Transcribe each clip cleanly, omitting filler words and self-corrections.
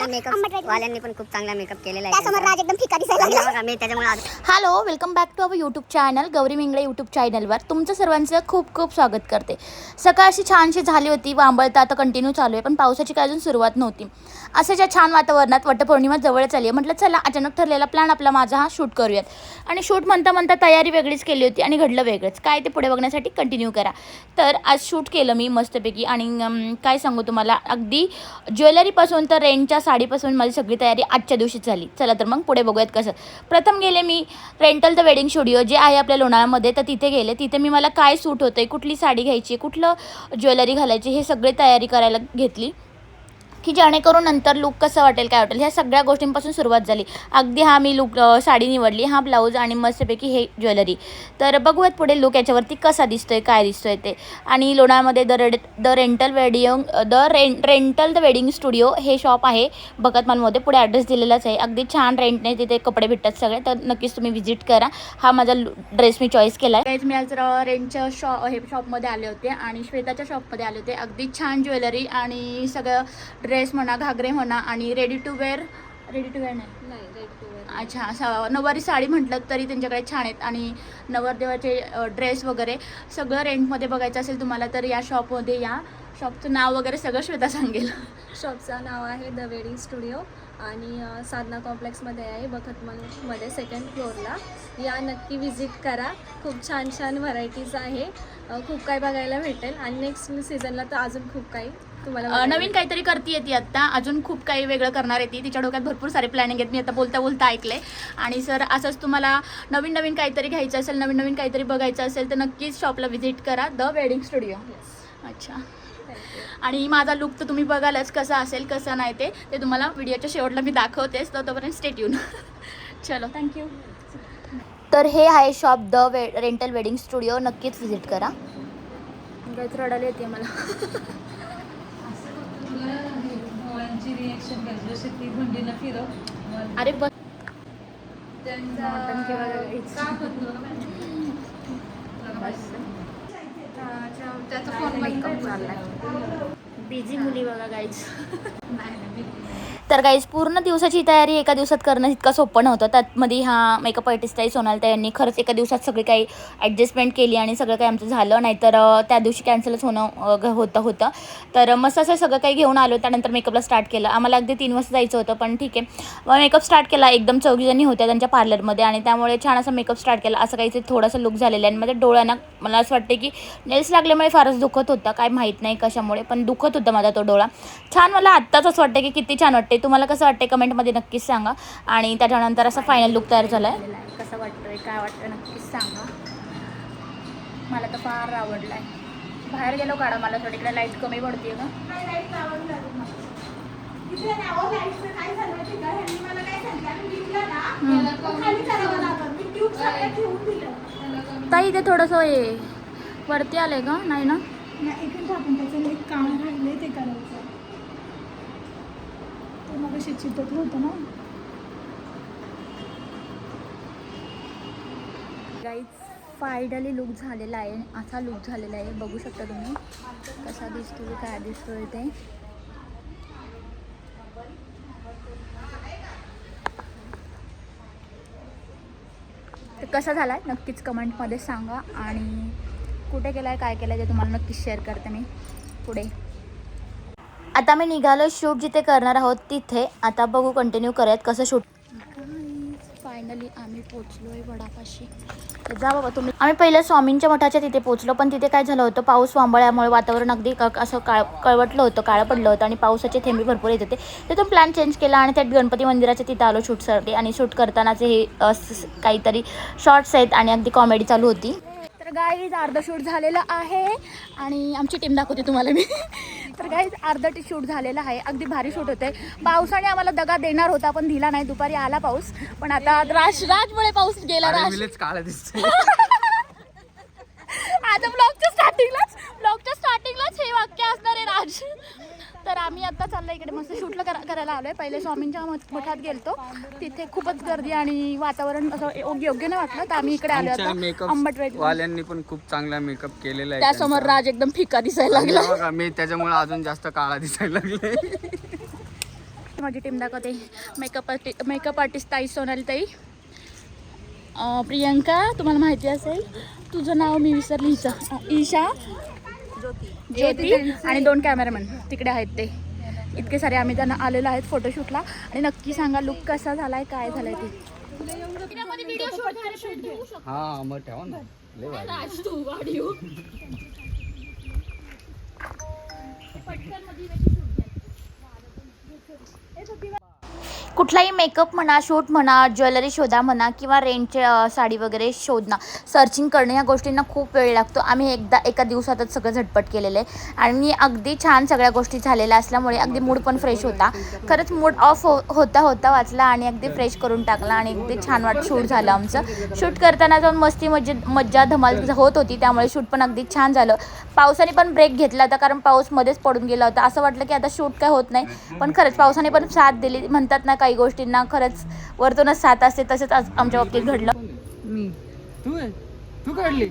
Makeup वाल्यांनी पण खूप चांगला मेकअप केलेला आहे. त्यासमोर राज एकदम फिका दिसायला लागला. मी त्याच्यामुळे hello, welcome back to our YouTube channel Gauri Mingale YouTube चॅनलवर तुमचं सर्वांचं खूप खूप स्वागत करते. सकाळशी छानशी झाली होती, वांबळता आता कंटिन्यू चालू आहे, पण पावसाची काय अजून सुरुवात नव्हती. अशाच्या छान वातावरणात वटपौर्णिमा जवळच आली आहे. म्हटलं चला अचानक ठरलेला प्लॅन आपला माझा हा शूट करूयात. आणि शूट म्हणता म्हणता तयारी वेगळीच केली होती आणि घडलं वेगळंच. काय ते पुढे बघण्यासाठी कंटिन्यू करा. तर आज शूट केलं मी मस्तपैकी आणि काय सांगू तुम्हाला, अगदी ज्वेलरीपासून तर रेंटच्या साडीपासून माझी सगळी तयारी आजच्या दिवशीच झाली. चला तर मग पुढे बघूयात कसं. प्रथम गेले मी रेंटल द वेडिंग स्टुडिओ जे आहे आपल्या लोणावळ्यामध्ये, तर तिथे गेले. तिथे मी मला काय सूट होतं आहे, कुठली साडी घ्यायची, कुठलं ज्वेलरी घालायची, हे सगळे तयारी करायला घेतली की जेणेकरून नंतर लुक कसं वाटेल काय वाटेल ह्या सगळ्या गोष्टींपासून सुरुवात झाली. अगदी हा मी लुक साडी निवडली, हा ब्लाऊज आणि मस्तपैकी हे ज्वेलरी. तर बघूयात पुढे लुक याच्यावरती कसा दिसतोय काय दिसतोय ते. आणि लोणावळ्यामध्ये the rental the wedding studio हे शॉप आहे भगत मॉलमध्ये. पुढे ॲड्रेस दिलेलाच आहे. अगदी छान रेंटने तिथे कपडे भेटतात सगळे, तर नक्कीच तुम्ही व्हिजिट करा. हा माझा ड्रेस मी चॉईस केला आहे. मी आज रेंटच्या शॉपमध्ये आले होते आणि श्वेताच्या शॉपमध्ये आले होते. अगदी छान ज्वेलरी आणि सगळं ड्रेस म्हणा, घागरे म्हणा आणि रेडी टू वेअर नाही अच्छा नऊवारी साडी म्हटलं तरी त्यांच्याकडे छान आहेत. आणि नवरदेवाचे ड्रेस वगैरे सगळं रेंटमध्ये बघायचं असेल तुम्हाला तर या शॉपमध्ये या. शॉपचं नाव वगैरे सगळं श्वेता सांगेल. शॉपचं नाव आहे द वेडिंग स्टुडिओ आणि साधना कॉम्प्लेक्समध्ये आहे, बखतमलमध्ये 2nd फ्लोअरला. या नक्की विजिट करा. खूप छान छान व्हरायटीज आहे, खूप काही बघायला भेटेल आणि नेक्स्ट सीझनला तर अजून खूप काही तुम्हाला नवीन काहीतरी करते ती आत्ता, अजून खूप काही वेगळं करणार आहे ती. तिच्या डोक्यात भरपूर सारे प्लॅनिंग आहेत, मी आता बोलता बोलता ऐकले. आणि सर असंच तुम्हाला नवीन नवीन काहीतरी घ्यायचं असेल, नवीन नवीन काहीतरी बघायचं असेल तर नक्कीच शॉपला व्हिजिट करा, द वेडिंग स्टुडिओ. अच्छा. आणि माझा लुक तर तुम्ही बघालच कसा असेल कसं नाही ते तुम्हाला व्हिडिओच्या शेवटला मी दाखवतेच, तर तोपर्यंत स्टे ट्यून. चलो थँक्यू. तर हे आहे shop the rental wedding studio, नक्कीच व्हिजिट करा. काहीच रडायला येते मला. अरे बस बिझी मुली बघा गाईज. तर गाईज पूर्ण दिवसाची तयारी एका दिवसात करणं इतकं सोपं नव्हतं. त्यातमध्ये हा मेकअप आर्टिस्ट आहे सोनालिता यांनी खरंच एका दिवसात सगळी काही ॲडजस्टमेंट केली आणि सगळं काही आमचं झालं. नाहीतर त्या दिवशी कॅन्सलच होतं. तर मस्त असं सगळं काही घेऊन आलो. त्यानंतर मेकअपला स्टार्ट केलं. आम्हाला अगदी 3 वाजता जायचं होतं, पण ठीक आहे मग मेकअप स्टार्ट केला. एकदम 4 जणी होत्या त्यांच्या पार्लरमध्ये आणि त्यामुळे छान असा मेकअप स्टार्ट केला. असं काहीच थोडंसं लुक झालेलं आहे. आणि माझ्या डोळ्यांना मला असं वाटते की नेल्स लागल्यामुळे फारच दुखत होता, काय माहीत नाही कशामुळे, पण दुखत होता माझा तो डोळा. छान मला आत्ताच असं वाटतं की किती छान वाटते. तुम्हाला कसं वाटते कमेंटमध्ये नक्कीच सांगा. आणि त्याच्यानंतर असा फायनल लुक तयार झाला आहे. कसं वाटतंय काय वाटतं नक्कीच सांगा. मला तर फार आवडला आहे. बाहेर गेलो काढा, मला थोडी इकडे लाईट कमी पडते का. ताई ते थोडंसं हे वरती आलंय का नाही ना. इकडे टाकून त्याचं एक काम राहिले ते करायचं. ते मग चिपत होतं ना. गाईज फायनली लुक झालेला आहे. असा लुक झालेला आहे, बघू शकता तुम्ही कसा दिसतोय काय दिसतोय ते. तर कसा झाला आहे नक्कीच कमेंटमध्ये सांगा. आणि कुठे केला आहे काय केलं आहे ते तुम्हाला नक्कीच शेअर करते मी पुढे. आता मी निघालो शूट जिथे करणार आहोत तिथे. आता बघू कंटिन्यू करूयात कसं शूट. फायनली आम्ही पोचलो आहे वडापाशी. जा बाबा तुम्ही. आम्ही पहिलं स्वामींच्या मठाच्या तिथे पोचलो, पण तिथे काय झालं होतं, पाऊस वांबळ्यामुळे वातावरण अगदी असं कळवटलं होतं, काळं पडलं होतं आणि पावसाचे थेंबे भरपूर येत होते. तिथून प्लॅन चेंज केला आणि त्या गणपती मंदिराच्या तिथं आलो शूटसाठी. आणि शूट करतानाचे हे काहीतरी शॉर्ट्स आहेत आणि अगदी कॉमेडी चालू होती. तर गाईज अर्ध शूट झालेलं आहे आणि आमची टीम दाखवते तुम्हाला मी. तर गाईज अर्ध शूट झालेलं आहे. अगदी भारी शूट होते. पावसाने आम्हाला दगा देणार होता पण दिला नाही. दुपारी आला पाऊस, पण आता राजमुळे पाऊस गेला. आता ब्लॉगच्या स्टार्टिंगलाच हे वाक्य असणार आहे राज. तर आम्ही आता चाललो इकडे मस्त शूटला करायला आलोय. पहिले स्वामींच्या मठात गेलतो, तिथे खूपच गर्दी आणि वातावरण असं योग्य नाही वाटलं, तर आम्ही इकडे आलो. आता आंबट वाल्यांनी पण खूप चांगला मेकअप केलेला आहे. त्यासमोर राज एकदम फिका दिसायला लागला. मी त्याच्यामुळे अजून जास्त काळा दिसायला लागले. माझी टीम दाखवते. मेकअप आर्टिस्ट ताई, सोनाली ताई, प्रियंका, तुम्हाला माहिती असेल, तुझं नाव मी विसरली, ईशा, ज्योती आणि 2 कॅमेरामॅन तिकडे आहेत. ते इतके सारे आम्ही त्यांना आलेलो आहेत फोटोशूटला. आणि नक्की सांगा लुक कसा झालाय, काय झालाय ते. हा मग ठेवा ना. कुठलाही मेकअप म्हणा, शूट म्हणा, ज्वेलरी शोधा म्हणा किंवा रेंटची साडी वगैरे शोधणं, सर्चिंग करणं, या गोष्टींना खूप वेळ लागतो. आम्ही एका दिवसातच सगळं झटपट केलेलं आहे आणि अगदी छान सगळ्या गोष्टी झालेल्या असल्यामुळे अगदी मूड पण फ्रेश होता. खरंच मूड ऑफ होता वाचला आणि अगदी फ्रेश करून टाकला आणि अगदी छान शूट झालं आमचं. शूट करताना जाऊन मज्जा धमाल होत होती, त्यामुळे शूट पण अगदी छान झालं. पावसाने पण ब्रेक घेतला होता कारण पाऊस मध्येच पडून गेला होता. असं वाटलं की आता शूट काय होत नाही, पण खरंच पावसाने पण साथ दिली. म्हणतात ना, काही गोष्टींना खरंच वरतूनच साथ असते, तसंच आज आमच्या बाबतीत घडलं. मी तू काढली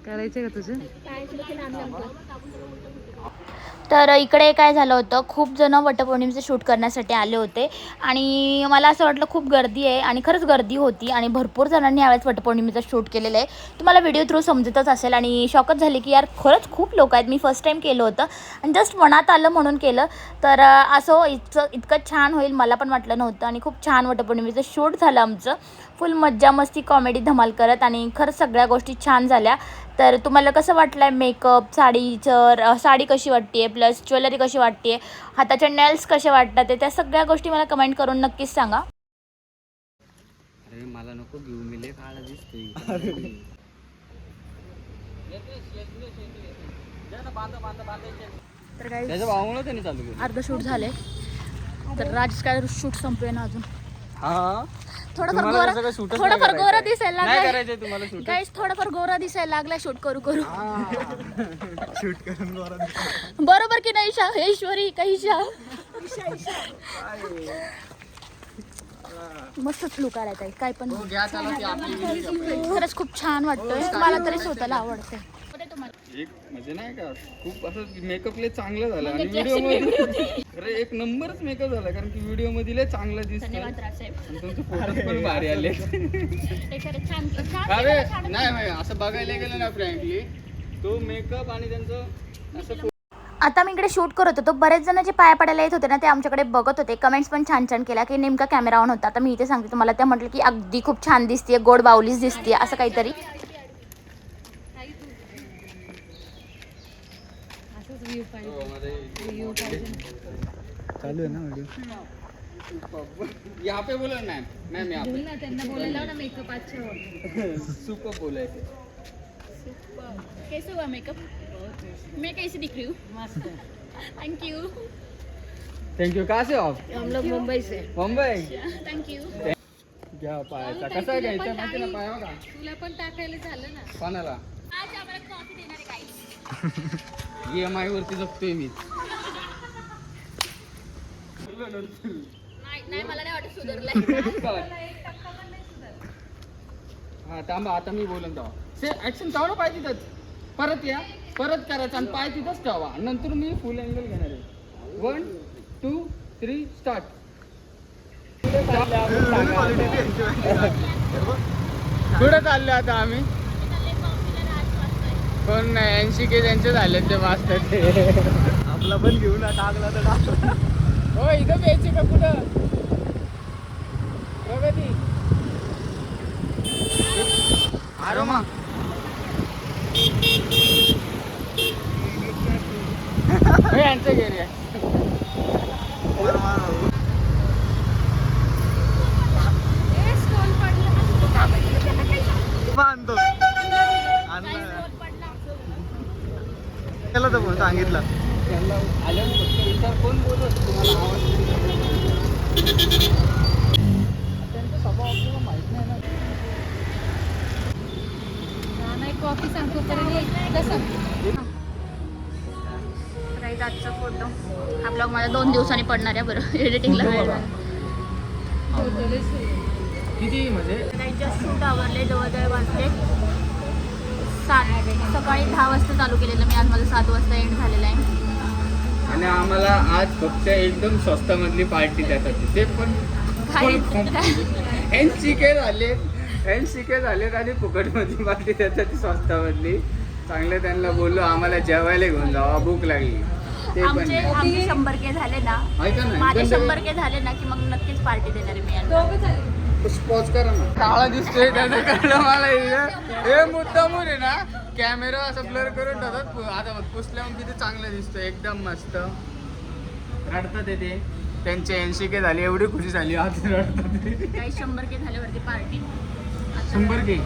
करायचं का तुझं? तर इकडे काय झालं होतं, खूप जण वटपौर्णिमेचं शूट करण्यासाठी आले होते आणि मला असं वाटलं खूप गर्दी आहे आणि खरंच गर्दी होती आणि भरपूर जणांनी यावेळेस वटपौर्णिमेचं शूट केलेलं आहे. तुम्हाला व्हिडिओ थ्रू समजतच असेल आणि शॉकच झाली की यार खरंच खूप लोक आहेत. मी फर्स्ट टाईम केलं होतं आणि जस्ट मनात आलं म्हणून केलं. तर असं इतकं छान होईल मला पण वाटलं नव्हतं आणि खूप छान वटपौर्णिमेचं शूट झालं आमचं. फुल मज्जा मस्ती कॉमेडी धमाल करत आणि खरंच सगळ्या गोष्टी छान झाल्या. तर तुम्हाला कसं वाटलं आहे मेकअप, साडी कशी वाटते, प्लस ज्वेलरी कशी वाटते, हाताच्या नेल्स कसे वाटतात, त्या सगळ्या गोष्टी मला कमेंट करून नक्कीच सांगा. अरे मला नको घेऊ, मी लय काळा दिसतोय. तर काही त्याच्या भावामुळे त्यांनी चालू केलं. अर्ध शूट झाले. तर राज काय शूट संपवे ना अजून. हा थोडंफार तुम्हाला कसं काय shootच नाही गोरा करायचं? दिसायला नाही लागलाय. करायचंय तुम्हाला शूट. गाईस थोडंफार गोरा दिसायला लागलाय शूट करू शूट करून गोरा बरोबर की नाही ईशा? ईश्वरी का ईशा? मस्तच लुक आलाय ताई, काय पण घ्या चला ती आपली खरंच खूप छान वाटतंय. मला तरी स्वतःला आवडतंय. एक म्हणजे नाही का खूप असं मेकअप लय चांगलं झालं आणि व्हिडिओ मध्ये खरं एक नंबरच मेकअप झाला कारण की व्हिडिओ मध्ये लय चांगलं दिसतं आणि तुमचे फोटोज पण भारी आले. अरे नाही असं बघायला गेलं ना फ्रँकली, तो मेकअप आणि त्यांचं असं. आता मी इकडे शूट करत होतो, बरेच जण जे पाया पडायला येत होते ना ते आमच्याकडे बघत होते. कमेंट्स पण छान छान केल्या की नेमका कॅमेरा ऑन होता. आता मी इथे सांगते तुम्हाला, त्या म्हटलं की अगदी खूप छान दिसते, गोड बावलीच दिसते असं काहीतरी. चालू है ना वीडियो. यहाँ पे बोला ना मैम, यहाँ पे त्यांना बोलायला ना मेकअप अच्छा हो. सुपर बोला है. कैसे हुआ मेकअप? मैं कैसी दिख रही हूँ? मस्त. Thank you. कहाँ से हो आप? हम लोग मुंबई से. मुंबई. Thank you. घ्या पायाचा कसा घ्यायचा माहिती ना पाया का? तुला पण टाकायला झालं ना. कोणाला? आज आम्हाला कॉफी देणार आहे गाईस. EMI वरती जगतोय मी. नाही मला नाही वाटत सुधारलाय. हा थांबा आता मी बोलून तेव्हा से ऍक्शन तेवढं पाहिजे तिथंच परत या परत करायचं आणि पाय तिथंच ठेवा नंतर मी फुल अँगल घेणार आहे. 1 2 3 स्टार्ट. कुठं चाललो आता आम्ही? कोण नाही 80K त्यांचे झाले ते मास्टर ते आपला पण घेऊन टाकला तर टाकला. हो इथं प्यायचे का कुठं प्रगती आरोमा यांचं घे बांधतो त्याला तर सांगितलं विचार कोण बोलत तुम्हाला त्यांचा स्वभाव आपल्याला माहित नाही ना. नाही कॉफी सांगतो कसं राईट आजचा फोटो हा ब्लॉग माझा 2 दिवसांनी पडणार आहे. बरं एडिटिंगला वेळ किती म्हणजे जस्ट शूट आवरले जवळजवळ वाजले 7. सकाळी 10 वाजता चालू केलेलं मी, आज माझं 7 वाजता एंड झालेलं आहे. आणि आम्हाला आज फक्त एकदम स्वस्तामधली पार्टी देतात ते पण एनसीके झालेत आणि फुकटमधली पार्टी देतात ती स्वस्तामधली. चांगलं त्यांना बोललो आम्हाला जेवायला घेऊन जावा, भूक लागली. ते पण आमचे 100K झाले ना, ऐका ना, माझे बंद 100K झाले ना की मग नक्कीच पार्टी देणार मी यांना. पॉज करा ना. काळा दिसतोय त्याचं कळलं मला. हे मुद्दामून आहे ना कॅमेरा असं ब्लर करून ठेवतात. आता पुसल्यावर किती चांगलं दिसतोय, एकदम मस्त. रडतात ते त्यांचे 80K झाली, एवढी खुशी झाली आज रडतात ते. काही 100K झाल्यावरती पार्टी 100K.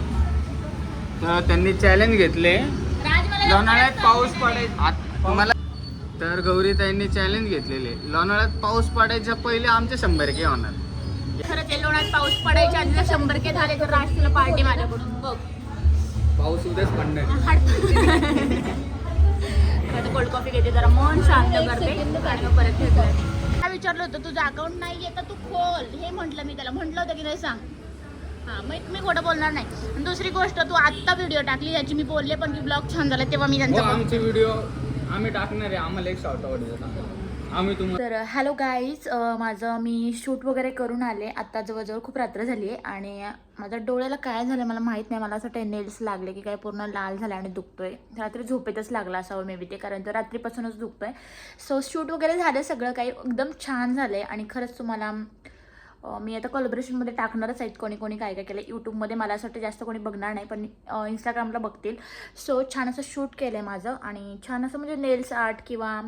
तर त्यांनी चॅलेंज घेतले लोणावळ्यात पाऊस पडायचा तुम्हाला. तर गौरीताईंनी चॅलेंज घेतलेले लोणावळ्यात पाऊस पडायच्या पहिले आमचे 100K होणार. खरंच आहे, लोणात पाऊस पडायच्या आधी 100K झाले तर राज तुला पार्टी माझ्याकडून बघ. पाऊस उद्याच पडणार. आता कोल्ड कॉफी घेते, जरा मन शांत करते आणि मग परत घेतोय. काय विचारलं होतं तुझं अकाउंट नाही आहे तर तू खोल, हे म्हटलं मी त्याला. म्हटलं होतं की नाही सांग. हां, मग मी खोटं बोलणार नाही. आणि दुसरी गोष्ट, तू आत्ता व्हिडिओ टाकली त्याची मी बोलले पण की ब्लॉग छान झाला तेव्हा मी त्यांचा आमचे व्हिडिओ आम्ही टाकणार आहे. आम्हाला एक शॉर्ट आवडतो आम्ही तुम्हाला. तर हॅलो गाईज, माझं मी शूट वगैरे करून आले. आत्ता जवळजवळ खूप रात्र झाली आहे आणि माझ्या डोळ्याला काय झालं मला माहीत नाही. मला असं नेल्स लागले की काय पूर्ण लाल झालं आणि दुखतोय. रात्री झोपेतच लागला असावं मे बी ते, कारण तर रात्रीपासूनच दुखतोय. सो शूट वगैरे झालं, सगळं काही एकदम छान झालं आहे. आणि खरंच तुम्हाला मी आता कोलॅबोरेशनमध्ये टाकणारच आहेत कोणी कोणी काय काय केलं. यूट्यूबमध्ये मला असं वाटतं जास्त कोणी बघणार नाही, पण इंस्टाग्रामला बघतील. सो छान असं शूट केलं आहे माझं आणि छान असं म्हणजे नेल्स आर्ट किंवा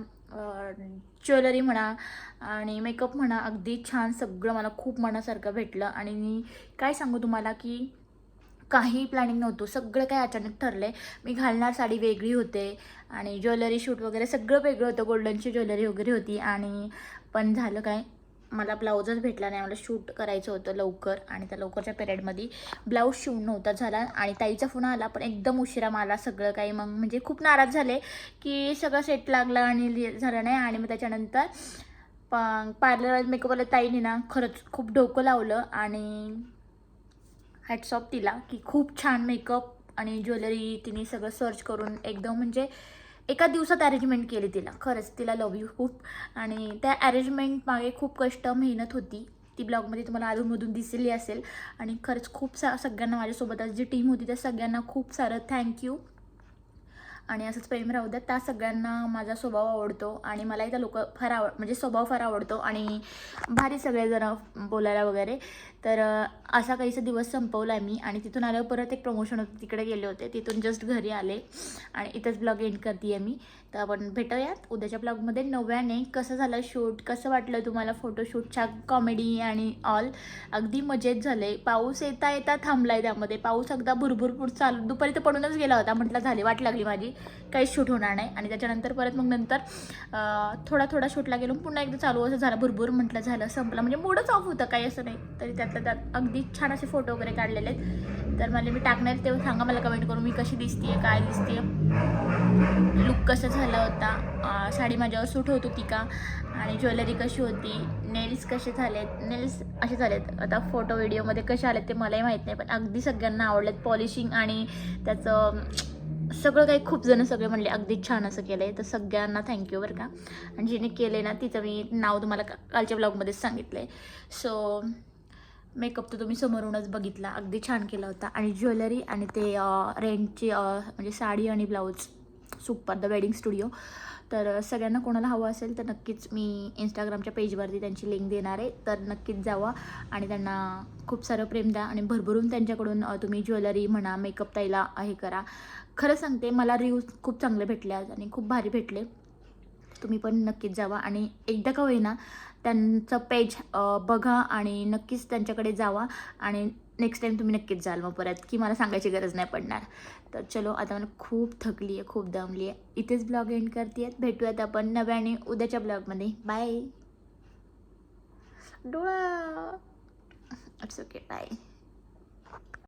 ज्वेलरी म्हणा आणि मेकअप म्हणा, अगदी छान सगळं मला खूप मनासारखं भेटलं. आणि मी काय सांगू तुम्हाला की काही प्लॅनिंग नव्हतं, सगळं काही अचानक ठरलं आहे. मी घालणार साडी वेगळी होते आणि ज्वेलरी शूट वगैरे सगळं वेगळं होतं, गोल्डनची ज्वेलरी वगैरे होती. आणि पण झालं काय, मला ब्लाऊजच भेटला नाही. मला शूट करायचं होतं लवकर आणि त्या लवकरच्या पिरियडमध्ये ब्लाऊज शिवून नव्हता झाला. आणि ताईचा फोन आला पण एकदम उशिरा मला सगळं काही. मग म्हणजे खूप नाराज झाले की सगळं सेट लागलं आणि झालं नाही. आणि मग त्याच्यानंतर पार्लर मेकअपवाल्या ताईने ना खरंच खूप डोकं लावलं आणि हॅट्स ऑफ तिला की खूप छान मेकअप आणि ज्वेलरी तिने सगळं सर्च करून एकदम म्हणजे एका दिवसात अरेंजमेंट केली तिला. खरंच तिला लव यू खूप. आणि त्या अरेंजमेंट मागे खूप कष्ट मेहनत होती. ती ब्लॉगमध्ये तुम्हाला अधूनमधून दिसली असेल. आणि खरंच खूप सगळ्यांना माझ्यासोबत जी टीम होती त्या सगळ्यांना खूप सारं थँक्यू. आणि असंच प्रेम राहू द्या. त्या सगळ्यांना माझा स्वभाव आवडतो आणि मलाही त्या लोक फार म्हणजे स्वभाव फार आवडतो आणि भारी सगळेजण बोलायला वगैरे. तर असा काहीसा दिवस संपवला आहे मी. आणि तिथून आल्यावर परत एक प्रमोशन होतं, तिकडे गेले होते. तिथून जस्ट घरी आले आणि इथंच ब्लॉग एंड करते आहे मी. तर आपण भेटूयात उद्याच्या ब्लॉगमध्ये नव्याने. कसं झालं शूट, कसं वाटलं तुम्हाला फोटोशूटच्या, कॉमेडी आणि ऑल. अगदी मजेत झाले. पाऊस येता येता थांबला आहे त्यामध्ये. पाऊस अगदा भुरभुर चालू, दुपारी तर पडूनच गेला होता. म्हटलं झाली, वाट लागली माझी काहीच शूट होणार नाही. आणि त्याच्यानंतर परत मग नंतर थोडा शूटला गेलो, पुन्हा एकदा चालू असं झालं भुरभुर. म्हटलं झालं संपलं, म्हणजे मूडच ऑफ होतं काही असं नाही. तरी त्यातल्या त्यात अगदी छान असे फोटो वगैरे काढलेले आहेत. तर मला मी टाकणार तेव्हा सांगा मला कमेंट करून मी कशी दिसते, काय दिसते, लुक कसं झाला होता, साडी माझ्यावर सूट होत होती का, आणि ज्वेलरी कशी होती, नेल्स कसे झालेत. नेल्स असे झालेत, आता फोटो व्हिडिओमध्ये कसे आलेत ते मलाही माहीत नाही, पण अगदी सगळ्यांना आवडलेत. पॉलिशिंग आणि त्याचं सगळं काही खूप जण सगळे म्हणले अगदी छान असं केलं आहे. तर सगळ्यांना थँक्यू बरं का. आणि जिने केले ना तिचं मी नाव तुम्हाला कालच्या ब्लॉगमध्येच सांगितलं आहे. सो मेकअप तर तुम्ही समोरूनच बघितला, अगदी छान केला होता. आणि ज्वेलरी आणि ते रेंटची म्हणजे साडी आणि blouse super the wedding studio. तर सगळ्यांना कोणाला हवं असेल तर नक्कीच मी इंस्टाग्रामच्या पेजवरती त्यांची लिंक देणार आहे. तर नक्कीच जावा आणि त्यांना खूप सारं प्रेम द्या आणि भरभरून त्यांच्याकडून तुम्ही ज्वेलरी म्हणा, मेकअप ताईला हे करा. खरं सांगते मला रिव्ह्यूज खूप चांगले भेटले आज आणि खूप भारी भेटले. तुम्ही पण नक्कीच जावा आणि एकदा का होईना त्यांचं पेज बघा आणि नक्कीच त्यांच्याकडे जावा. आणि नेक्स्ट टाईम तुम्ही नक्कीच जाल मग परत, की मला सांगायची गरज नाही पडणार. तर चलो, आता मला खूप थकली आहे, खूप दमली आहे. इथेच ब्लॉग एंड करते. भेटूयात आपण नव्याने उद्याच्या ब्लॉगमध्ये. बाय. डोळा. It's okay, bye.